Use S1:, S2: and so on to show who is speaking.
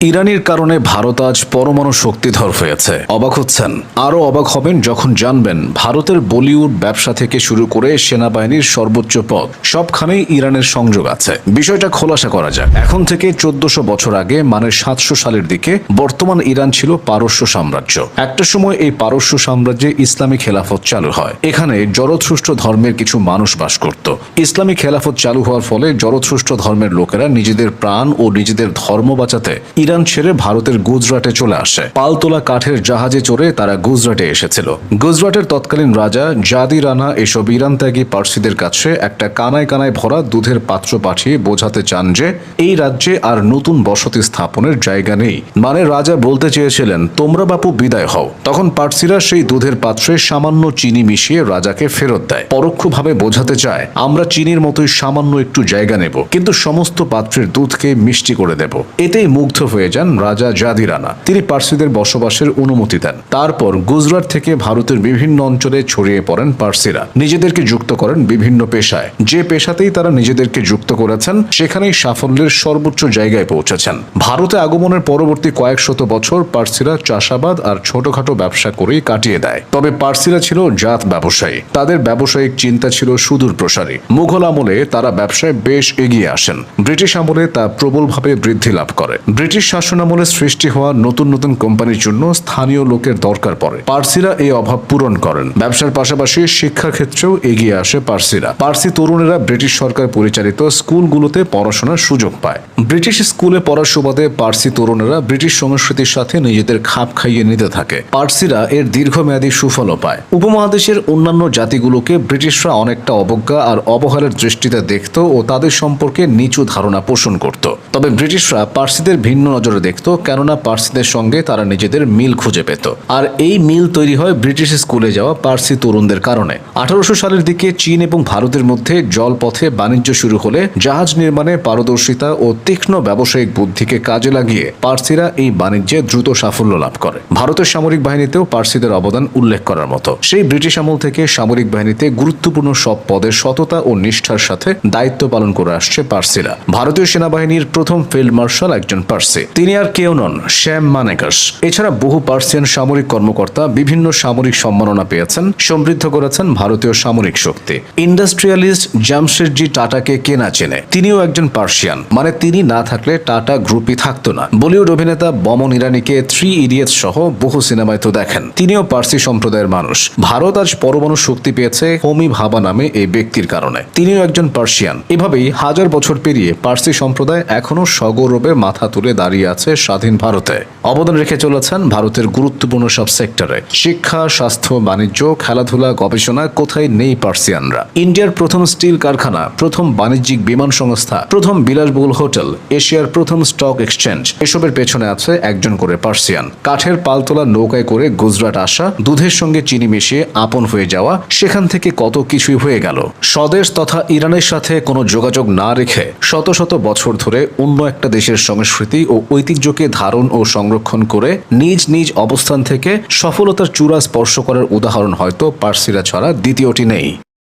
S1: ইরানের কারণে ভারত আজ পরমাণু শক্তিধর হয়েছে। অবাক হচ্ছেন? আরও অবাক হবেন যখন জানবেন ভারতের বলিউড ব্যবসা থেকে শুরু করে সেনাবাহিনীর সর্বোচ্চ পদ সবখানেই ইরানের সংযোগ আছে। বিষয়টা খোলাসা করা যাক। এখন থেকে 1400 বছর আগে মানে 700 সালের দিকে বর্তমান ইরান ছিল পারস্য সাম্রাজ্য। একটা সময় এই পারস্য সাম্রাজ্যে ইসলামী খেলাফত চালু হয়। এখানে জরথুস্ট্র ধর্মের কিছু মানুষ বাস করত। ইসলামী খেলাফত চালু হওয়ার ফলে জরথুস্ট্র ধর্মের লোকেরা নিজেদের প্রাণ ও নিজেদের ধর্ম বাঁচাতে ইরান ছেড়ে ভারতের গুজরাটে চলে আসে। পালতোলা কাঠের জাহাজে চড়ে তারা গুজরাটে এসেছিল। গুজরাটের তৎকালীন রাজা জাদি রানা এসব ইরান ত্যাগী পার্সিদের কাছে একটা কানায় কানায় ভরা দুধের পাত্র পাঠিয়ে বোঝাতে চান যে এই রাজ্যে আর নতুন বসতি স্থাপনের জায়গা নেই। মানে রাজা বলতে চেয়েছিলেন, তোমরা বাপু বিদায় হও। তখন পার্সিরা সেই দুধের পাত্রে সামান্য চিনি মিশিয়ে রাজাকে ফেরত দেয়। পরোক্ষভাবে বোঝাতে চায়, আমরা চিনির মতোই সামান্য একটু জায়গা নেব, কিন্তু সমস্ত পাত্রের দুধকে মিষ্টি করে দেব। এতেই মুগ্ধ হয়ে যান রাজা জাদি রানা। তিনি পার্সিদের বসবাসের অনুমতি দেন। তারপর গুজরাট থেকে ভারতের বিভিন্ন অঞ্চলে ছড়িয়ে পড়েন পার্সিরা। নিজেদেরকে যুক্ত করেন বিভিন্ন পেশায়। যে পেশাতেই তারা নিজেদেরকে যুক্ত করেছেন সেখানেই সাফল্যের সর্বোচ্চ জায়গায় পৌঁছেছেন। ভারতে আগমনের পরবর্তী কয়েক শত বছর পার্সিরা চাষাবাদ আর ছোটখাটো ব্যবসা করেই কাটিয়ে দেয়। তবে পার্সিরা ছিল জাত ব্যবসায়ী। তাদের ব্যবসায়িক চিন্তা ছিল সুদূর প্রসারী। মুঘল আমলে তারা ব্যবসায় বেশ এগিয়ে আসেন। ব্রিটিশ আমলে তা প্রবলভাবে বৃদ্ধি লাভ করে। ব্রিটিশ শাসনামলে সৃষ্টি হওয়া নতুন নতুন কোম্পানির জন্য স্থানীয় লোকের দরকার পড়ে। পার্সিরা এই অভাব পূরণ করেন। ব্যবসার পাশাপাশি শিক্ষা ক্ষেত্রেও এগিয়ে আসে পার্সিরা। পার্সি তরুণেরা ব্রিটিশ সরকার পরিচালিত স্কুলগুলোতে পড়াশোনার সুযোগ পায়। ব্রিটিশ স্কুলে পড়ার সুবাদে পার্সি তরুণেরা ব্রিটিশ সংস্কৃতির সাথে নিজেদের খাপ খাইয়ে নিতে থাকে। পার্সিরা এর দীর্ঘমেয়াদী সুফলও পায়। উপমহাদেশের অন্যান্য জাতিগুলোকে ব্রিটিশরা অনেকটা অবজ্ঞা আর অবহেলার দৃষ্টিতে দেখত ও তাদের সম্পর্কে নিচু ধারণা পোষণ করত। তবে ব্রিটিশরা পার্সিদের ভিন্ন নজরে দেখত, কেননা পার্সিদের সঙ্গে তারা নিজেদের মিল খুঁজে পেত। আর এই মিল তৈরি হয় ব্রিটিশ স্কুলে যাওয়া পার্সি তরুণদের কারণে। 1800 সালের দিকে চীন এবং ভারতের মধ্যে জলপথে বাণিজ্য শুরু হলে জাহাজ নির্মাণে পারদর্শিতা ও তীক্ষ্ণ ব্যবসায়িক বুদ্ধিকে কাজে লাগিয়ে পার্সিরা এই বাণিজ্যে দ্রুত সাফল্য লাভ করে। ভারতের সামরিক বাহিনীতেও পার্সিদের অবদান উল্লেখ করার মতো। সেই ব্রিটিশ আমল থেকে সামরিক বাহিনীতে গুরুত্বপূর্ণ সব পদে সততা ও নিষ্ঠার সাথে দায়িত্ব পালন করে আসছে পার্সিরা। ভারতীয় সেনাবাহিনীর প্রথম ফিল্ড মার্শাল একজন পার্সি। তিনি আর কেউ নন, শ্যাম মানেকাস। এছাড়া বহু পার্সিয়ান সামরিক কর্মকর্তা বিভিন্ন সামরিক সম্মাননা পেয়েছেন, সমৃদ্ধ করেছেন ভারতীয় সামরিক শক্তি। ইন্ডাস্ট্রিয়ালিস্ট জামশেদজি টাটাকে কে না চেনে? তিনিও একজন পার্সিয়ান। মানে তিনি না থাকলে টাটা গ্রুপই থাকতো না। বলিউড অভিনেতা বমন ইরানিকে 3 ইডিয়টস সহ বহু সিনেমায় তো দেখেন। তিনিও পার্সি সম্প্রদায়ের মানুষ। ভারত আজ পরমাণু শক্তি পেয়েছে হোমি ভাবা নামে এই ব্যক্তির কারণে। তিনিও একজন পার্সিয়ান। এভাবেই হাজার বছর পেরিয়ে পার্সি সম্প্রদায় এখনো সগৌরবে মাথা তুলে দাঁড়িয়ে আছে স্বাধীন ভারতে। অবদান রেখে চলেছেন ভারতের গুরুত্বপূর্ণ সব সেক্টরে। শিক্ষা, স্বাস্থ্য, বাণিজ্য, খেলাধুলা, গবেষণা, কোথায় নেই পার্সিয়ানরা? ইন্ডিয়ার প্রথম স্টিল কারখানা, প্রথম বাণিজ্যিক বিমান সংস্থা, প্রথম বিলাসবহুল হোটেল, এশিয়ার প্রথম স্টক এক্সচেঞ্জ, এসবের পেছনে আছে একজন করে পার্সিয়ান। কাঠের পালতোলা নৌকায় করে গুজরাট আসা, দুধের সঙ্গে চিনি মিশিয়ে আপন হয়ে যাওয়া, সেখান থেকে কত কিছুই হয়ে গেল। স্বদেশ তথা ইরানের সাথে কোনো যোগাযোগ না রেখে শত শত বছর ধরে অন্য একটা দেশের সংস্কৃতি ও ঐতিহ্যকে ধারণ ও সংরক্ষণ করে নিজ নিজ অবস্থান থেকে সফলতার চূড়া স্পর্শ করার উদাহরণ হয়তো পার্সিরা ছাড়া দ্বিতীয়টি নেই।